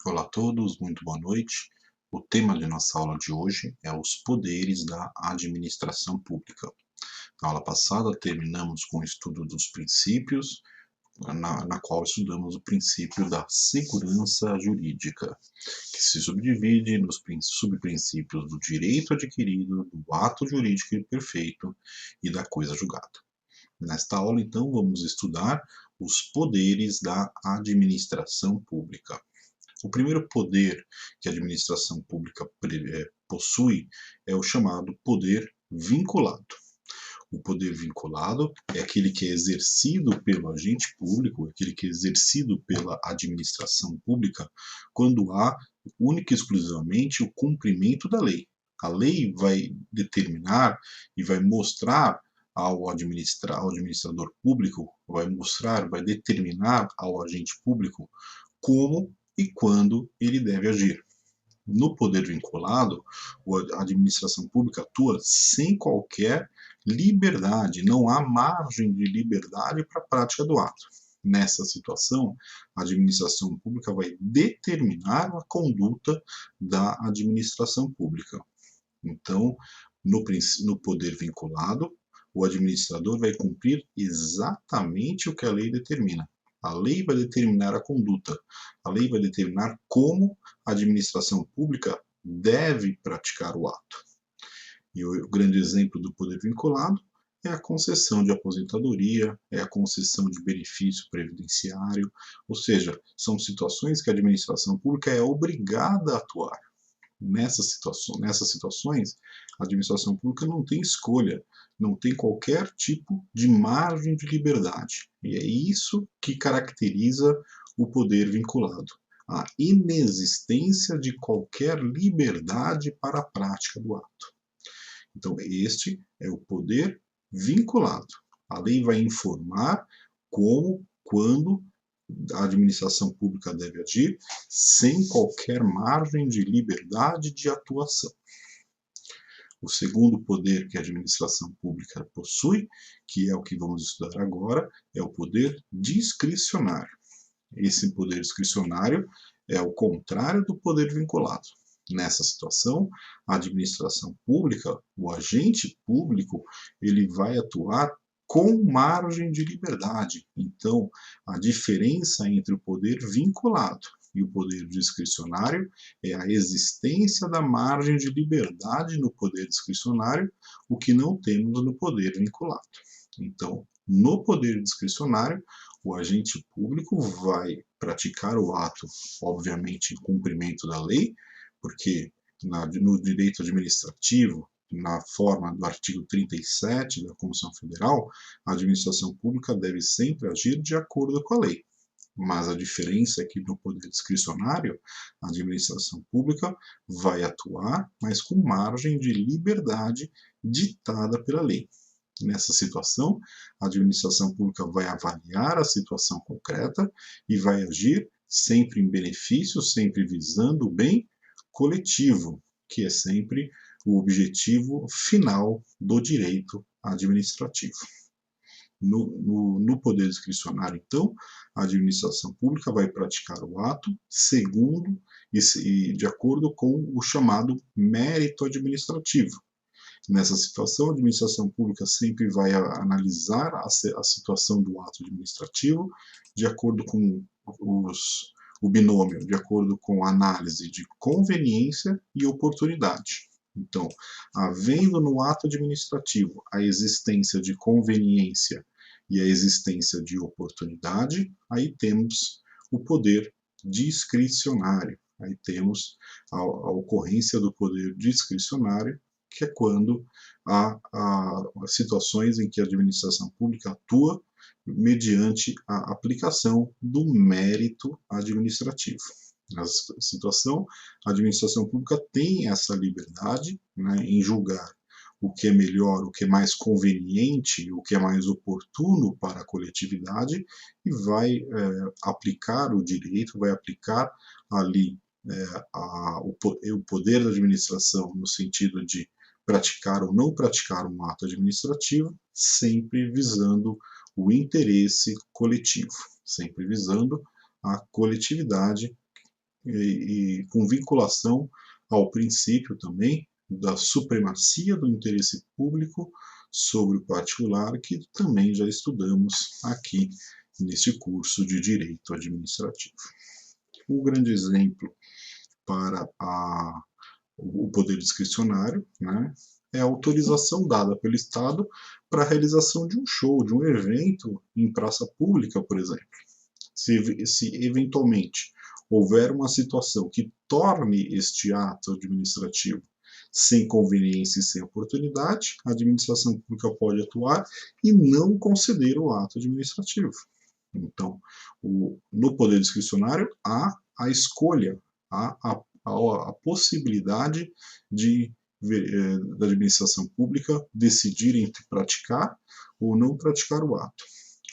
Olá a todos, muito boa noite. O tema de nossa aula de hoje é os poderes da administração pública. Na aula passada, terminamos com o estudo dos princípios, na qual estudamos o princípio da segurança jurídica, que se subdivide nos subprincípios do direito adquirido, do ato jurídico perfeito e da coisa julgada. Nesta aula, então, vamos estudar os poderes da administração pública. O primeiro poder que a administração pública possui é o chamado poder vinculado. O poder vinculado é aquele que é exercido pelo agente público, aquele que é exercido pela administração pública, quando há única e exclusivamente o cumprimento da lei. A lei vai determinar e vai mostrar ao administrador público, vai determinar ao agente público como e quando ele deve agir. No poder vinculado, a administração pública atua sem qualquer liberdade, não há margem de liberdade para a prática do ato. Nessa situação, a administração pública vai determinar a conduta da administração pública. Então, no poder vinculado, o administrador vai cumprir exatamente o que a lei determina. A lei vai determinar a conduta, a lei vai determinar como a administração pública deve praticar o ato. E o grande exemplo do poder vinculado é a concessão de aposentadoria, é a concessão de benefício previdenciário, ou seja, são situações que a administração pública é obrigada a atuar. Nessas situações, a administração pública não tem escolha, não tem qualquer tipo de margem de liberdade. E é isso que caracteriza o poder vinculado, a inexistência de qualquer liberdade para a prática do ato. Então, este é o poder vinculado. A lei vai informar como, quando a administração pública deve agir sem qualquer margem de liberdade de atuação. O segundo poder que a administração pública possui, que é o que vamos estudar agora, é o poder discricionário. Esse poder discricionário é o contrário do poder vinculado. Nessa situação, a administração pública, o agente público, ele vai atuar com margem de liberdade. Então, a diferença entre o poder vinculado e o poder discricionário é a existência da margem de liberdade no poder discricionário, o que não temos no poder vinculado. Então, no poder discricionário, o agente público vai praticar o ato, obviamente, em cumprimento da lei, porque no direito administrativo, na forma do artigo 37 da Constituição Federal, a administração pública deve sempre agir de acordo com a lei. Mas a diferença é que no poder discricionário, a administração pública vai atuar, mas com margem de liberdade ditada pela lei. Nessa situação, a administração pública vai avaliar a situação concreta e vai agir sempre em benefício, sempre visando o bem coletivo, que é sempre o objetivo final do direito administrativo. No poder discricionário, então, a administração pública vai praticar o ato segundo e de acordo com o chamado mérito administrativo. Nessa situação, a administração pública sempre vai analisar a situação do ato administrativo de acordo com o binômio, de acordo com a análise de conveniência e oportunidade. Então, havendo no ato administrativo a existência de conveniência e a existência de oportunidade, aí temos o poder discricionário. Aí temos a ocorrência do poder discricionário, que é quando há situações em que a administração pública atua mediante a aplicação do mérito administrativo. Nessa situação, a administração pública tem essa liberdade, né, em julgar o que é melhor, o que é mais conveniente, o que é mais oportuno para a coletividade e vai aplicar o direito, vai aplicar ali o poder da administração no sentido de praticar ou não praticar um ato administrativo, sempre visando o interesse coletivo, sempre visando a coletividade e com vinculação ao princípio também da supremacia do interesse público sobre o particular, que também já estudamos aqui nesse curso de Direito Administrativo. Um grande exemplo para o poder discricionário, né, é a autorização dada pelo Estado para a realização de um show, de um evento em praça pública, por exemplo. Se eventualmente houver uma situação que torne este ato administrativo sem conveniência e sem oportunidade, a administração pública pode atuar e não conceder o ato administrativo. Então, no poder discricionário, há a escolha, há a possibilidade da administração pública decidir entre praticar ou não praticar o ato.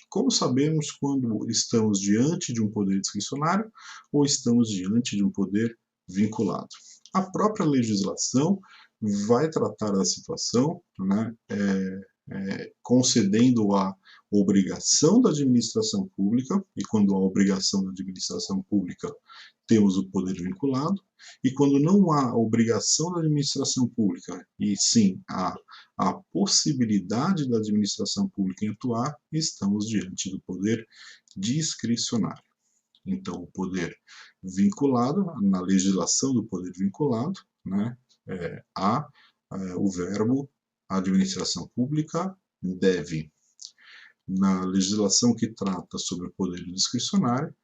Como sabemos quando estamos diante de um poder discricionário ou estamos diante de um poder vinculado? A própria legislação vai tratar da situação, né, concedendo a obrigação da administração pública, e quando há obrigação da administração pública, temos o poder vinculado, e quando não há obrigação da administração pública, e sim a possibilidade da administração pública em atuar, estamos diante do poder discricionário. Então, o poder vinculado, na legislação do poder vinculado, né, há o verbo administração pública deve. Na legislação que trata sobre o poder discricionário,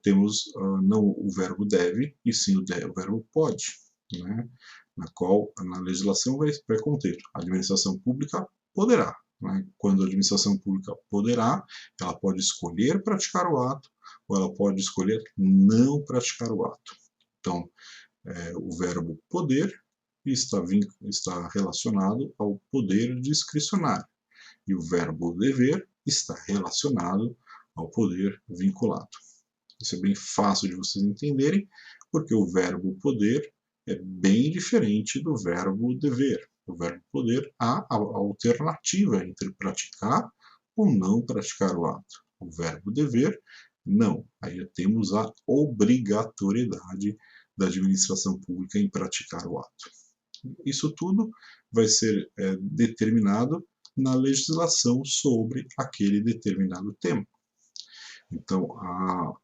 temos não o verbo deve, e sim o verbo pode, né? Na qual na legislação vai conter a administração pública poderá. Né? Quando a administração pública poderá, ela pode escolher praticar o ato ou ela pode escolher não praticar o ato. Então, o verbo poder está relacionado ao poder discricionário e o verbo dever está relacionado ao poder vinculado. Isso é bem fácil de vocês entenderem, porque o verbo poder é bem diferente do verbo dever. O verbo poder há a alternativa entre praticar ou não praticar o ato. O verbo dever, não. Aí temos a obrigatoriedade da administração pública em praticar o ato. Isso tudo vai ser determinado na legislação sobre aquele determinado tema. Então,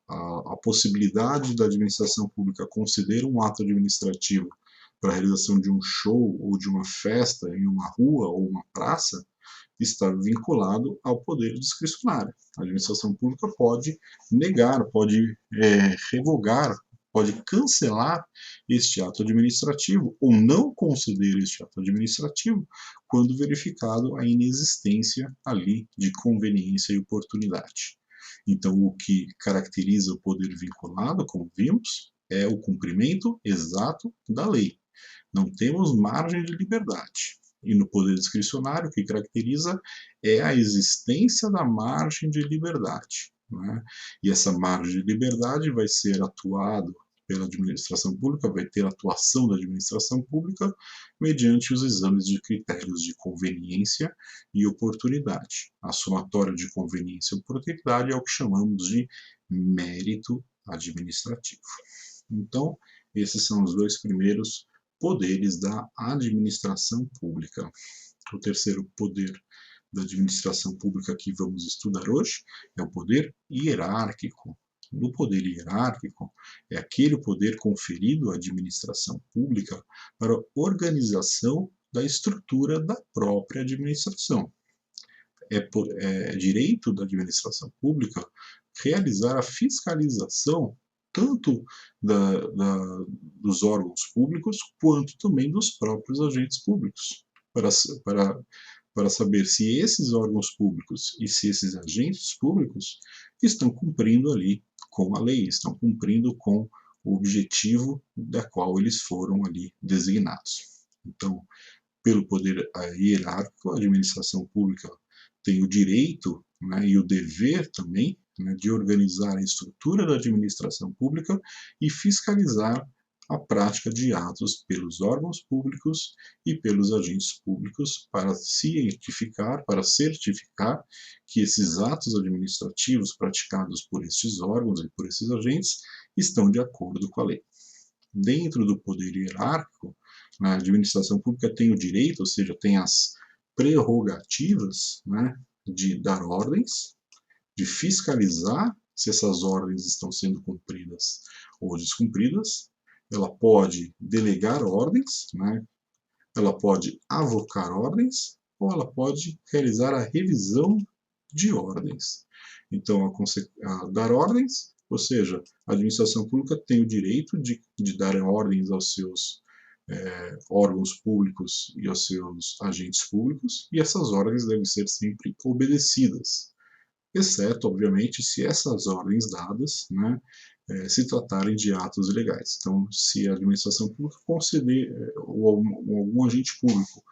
a possibilidade da administração pública conceder um ato administrativo para a realização de um show ou de uma festa em uma rua ou uma praça está vinculado ao poder discricionário. A administração pública pode negar, pode revogar, pode cancelar este ato administrativo ou não conceder este ato administrativo quando verificado a inexistência ali de conveniência e oportunidade. Então, o que caracteriza o poder vinculado, como vimos, é o cumprimento exato da lei. Não temos margem de liberdade. E no poder discricionário, o que caracteriza é a existência da margem de liberdade. Né? E essa margem de liberdade vai ser atuado pela administração pública, vai ter atuação da administração pública mediante os exames de critérios de conveniência e oportunidade. A somatória de conveniência e oportunidade é o que chamamos de mérito administrativo. Então, esses são os dois primeiros poderes da administração pública. O terceiro poder da administração pública que vamos estudar hoje é o poder hierárquico. No poder hierárquico, é aquele poder conferido à administração pública para a organização da estrutura da própria administração. É direito da administração pública realizar a fiscalização tanto dos órgãos públicos quanto também dos próprios agentes públicos, para saber se esses órgãos públicos e se esses agentes públicos estão cumprindo ali com a lei, estão cumprindo com o objetivo da qual eles foram ali designados. Então, pelo poder hierárquico, a administração pública tem o direito, né, e o dever também, né, de organizar a estrutura da administração pública e fiscalizar a prática de atos pelos órgãos públicos e pelos agentes públicos para certificar que esses atos administrativos praticados por estes órgãos e por esses agentes estão de acordo com a lei. Dentro do poder hierárquico, a administração pública tem o direito, ou seja, tem as prerrogativas, né, de dar ordens, de fiscalizar se essas ordens estão sendo cumpridas ou descumpridas. Ela pode delegar ordens, né, ela pode avocar ordens, ou ela pode realizar a revisão de ordens. Então, a dar ordens, ou seja, a administração pública tem o direito de dar ordens aos seus órgãos públicos e aos seus agentes públicos, e essas ordens devem ser sempre obedecidas, exceto, obviamente, se essas ordens dadas, né, se tratarem de atos ilegais. Então, se a administração pública conceder, ou algum agente público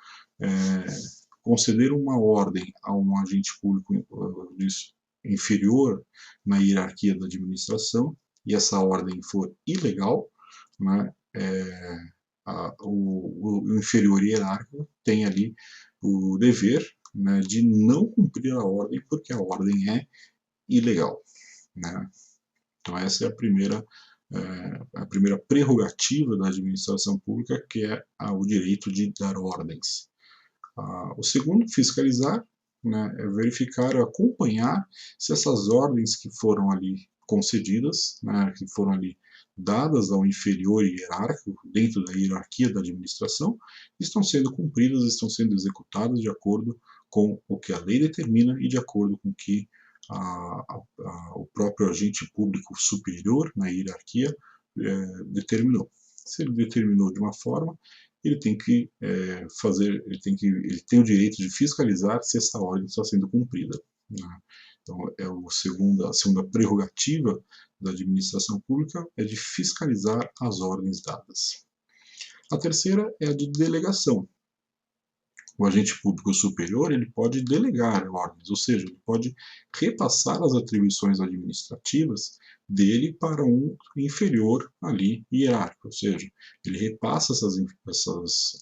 conceder uma ordem a um agente público inferior na hierarquia da administração, e essa ordem for ilegal, né, o inferior hierárquico tem ali o dever, né, de não cumprir a ordem, porque a ordem é ilegal, né? Então essa é a primeira prerrogativa da administração pública, que é o direito de dar ordens. O segundo, fiscalizar, né, é verificar, acompanhar se essas ordens que foram ali concedidas, né, que foram ali dadas ao inferior hierárquico, dentro da hierarquia da administração, estão sendo cumpridas, estão sendo executadas de acordo com o que a lei determina e de acordo com o que o próprio agente público superior na hierarquia determinou. Se ele determinou de uma forma, ele tem que ele tem o direito de fiscalizar se essa ordem está sendo cumprida, né? Então, a segunda prerrogativa da administração pública é de fiscalizar as ordens dadas. A terceira é a de delegação. O agente público superior ele pode delegar ordens, ou seja, ele pode repassar as atribuições administrativas dele para um inferior ali hierárquico, ou seja, ele repassa essas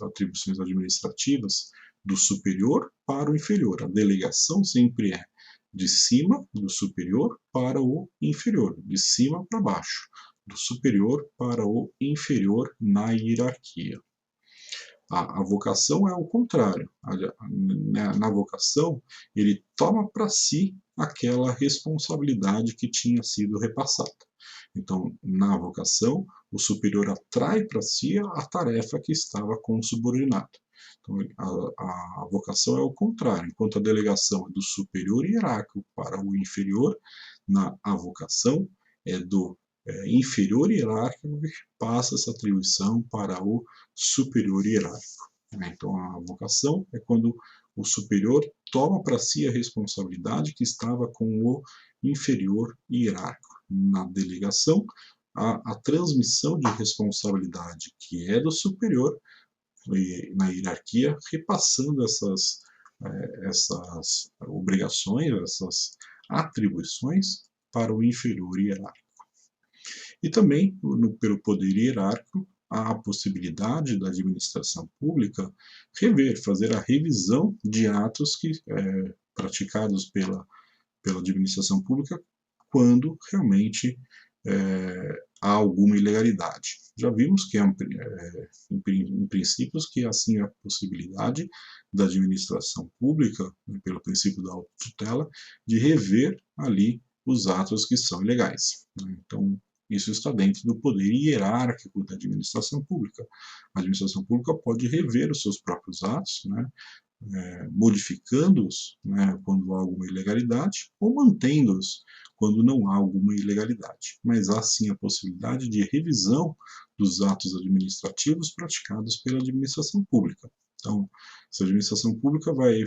atribuições administrativas do superior para o inferior. A delegação sempre é de cima do superior para o inferior, de cima para baixo, do superior para o inferior na hierarquia. A vocação é o contrário. Na vocação, ele toma para si aquela responsabilidade que tinha sido repassada. Então, na vocação, o superior atrai para si a tarefa que estava com o subordinado. Então, a vocação é o contrário. Enquanto a delegação é do superior hierárquico para o inferior, na avocação é do inferior hierárquico que passa essa atribuição para o superior hierárquico. Então, a vocação é quando o superior toma para si a responsabilidade que estava com o inferior hierárquico. Na delegação, a transmissão de responsabilidade que é do superior na hierarquia, repassando essas obrigações, essas atribuições para o inferior hierárquico. E também, pelo poder hierárquico, há a possibilidade da administração pública fazer a revisão de atos praticados pela administração pública quando realmente há alguma ilegalidade. Já vimos que em princípios que assim a possibilidade da administração pública, pelo princípio da autotutela, de rever ali os atos que são ilegais. Então, isso está dentro do poder hierárquico da administração pública. A administração pública pode rever os seus próprios atos, né, modificando-os, né, quando há alguma ilegalidade, ou mantendo-os quando não há alguma ilegalidade. Mas há sim a possibilidade de revisão dos atos administrativos praticados pela administração pública. Então, se a administração pública vai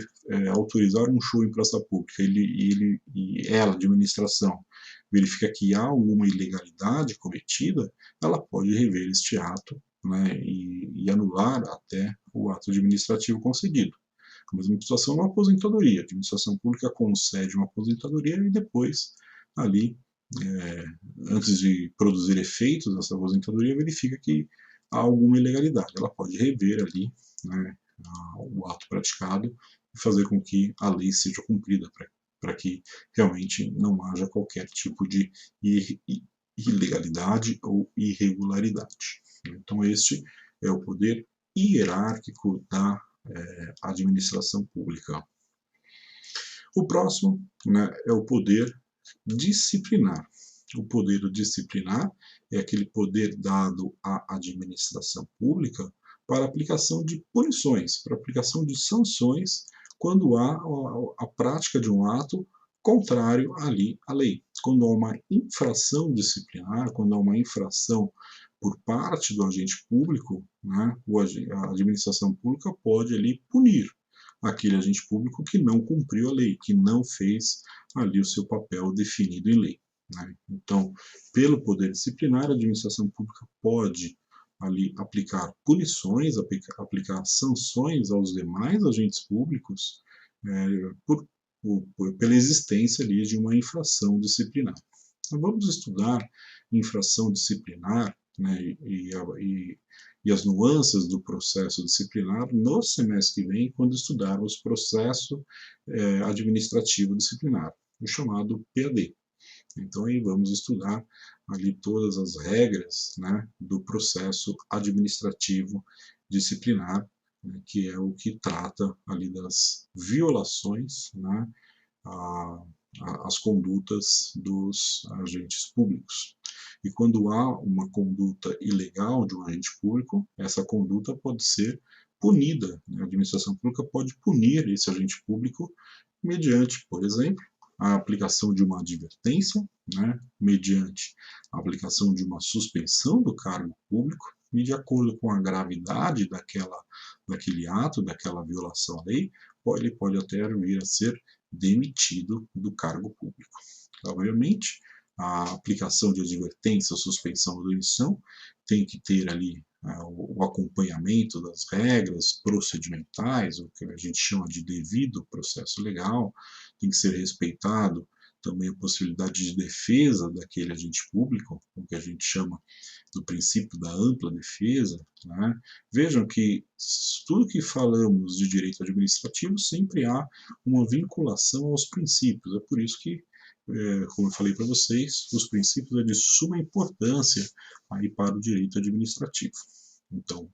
autorizar um show em praça pública e ela, administração, verifica que há alguma ilegalidade cometida, ela pode rever este ato, né, e anular até o ato administrativo concedido. A mesma situação na aposentadoria. A administração pública concede uma aposentadoria e depois, ali, antes de produzir efeitos dessa aposentadoria, verifica que há alguma ilegalidade. Ela pode rever ali, né, o ato praticado e fazer com que a lei seja cumprida para que realmente não haja qualquer tipo de ilegalidade ou irregularidade. Então, este é o poder hierárquico da administração pública. O próximo, né, é o poder disciplinar. O poder disciplinar é aquele poder dado à administração pública para aplicação de punições, para aplicação de sanções quando há a prática de um ato contrário ali à lei. Quando há uma infração disciplinar, quando há uma infração por parte do agente público, né, a administração pública pode ali punir aquele agente público que não cumpriu a lei, que não fez ali o seu papel definido em lei. Né? Então, pelo poder disciplinar, a administração pública pode ali aplicar punições, aplicar sanções aos demais agentes públicos pela existência ali de uma infração disciplinar. Então, vamos estudar infração disciplinar, né, e as nuances do processo disciplinar no semestre que vem, quando estudarmos processo administrativo disciplinar, o chamado PAD. Então, aí vamos estudar ali todas as regras, né, do processo administrativo disciplinar, né, que é o que trata ali das violações, né, as condutas dos agentes públicos. E quando há uma conduta ilegal de um agente público, essa conduta pode ser punida. Né? A administração pública pode punir esse agente público mediante, por exemplo, a aplicação de uma advertência, né? Mediante a aplicação de uma suspensão do cargo público, e de acordo com a gravidade daquele ato, daquela violação à lei, ele pode até vir a ser demitido do cargo público. Obviamente, a aplicação de advertência, suspensão ou demissão tem que ter ali o acompanhamento das regras procedimentais, o que a gente chama de devido processo legal, tem que ser respeitado também a possibilidade de defesa daquele agente público, o que a gente chama do princípio da ampla defesa. Né? Vejam que tudo que falamos de direito administrativo sempre há uma vinculação aos princípios. É por isso que, como eu falei para vocês, os princípios é de suma importância aí para o direito administrativo. Então,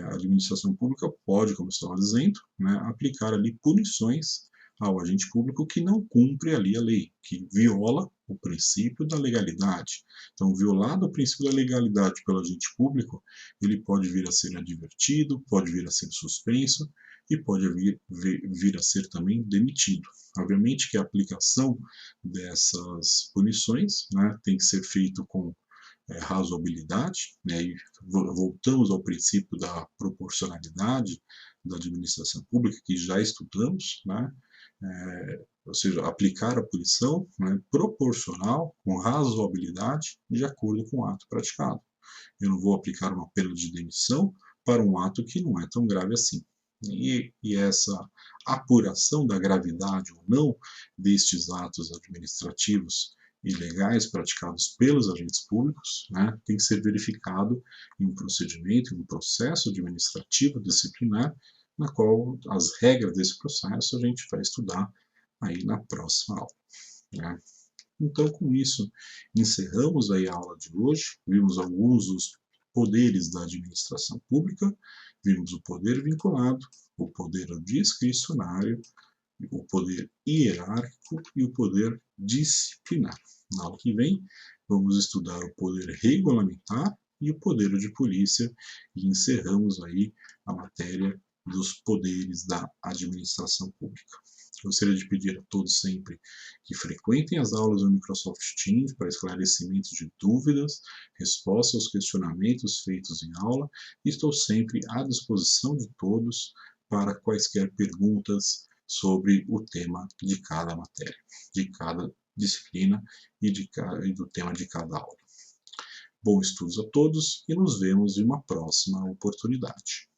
a administração pública pode, como estava dizendo, né, aplicar ali punições ao agente público que não cumpre ali a lei, que viola o princípio da legalidade. Então, violado o princípio da legalidade pelo agente público, ele pode vir a ser advertido, pode vir a ser suspenso e pode vir a ser também demitido. Obviamente que a aplicação dessas punições, né, tem que ser feito com razoabilidade, né, e voltamos ao princípio da proporcionalidade da administração pública, que já estudamos, né, ou seja, aplicar a punição, né, proporcional, com razoabilidade, de acordo com o ato praticado. Eu não vou aplicar uma pena de demissão para um ato que não é tão grave assim. E essa apuração da gravidade ou não destes atos administrativos ilegais praticados pelos agentes públicos, né, tem que ser verificado em um procedimento, em um processo administrativo disciplinar, na qual as regras desse processo a gente vai estudar aí na próxima aula. Né? Então, com isso, encerramos aí a aula de hoje, vimos alguns dos poderes da administração pública, vimos o poder vinculado, o poder discricionário, o poder hierárquico e o poder disciplinar. Na aula que vem, vamos estudar o poder regulamentar e o poder de polícia e encerramos aí a matéria dos poderes da administração pública. Gostaria de pedir a todos sempre que frequentem as aulas do Microsoft Teams para esclarecimento de dúvidas, respostas aos questionamentos feitos em aula e estou sempre à disposição de todos para quaisquer perguntas sobre o tema de cada matéria, de cada disciplina e do tema de cada aula. Bons estudos a todos e nos vemos em uma próxima oportunidade.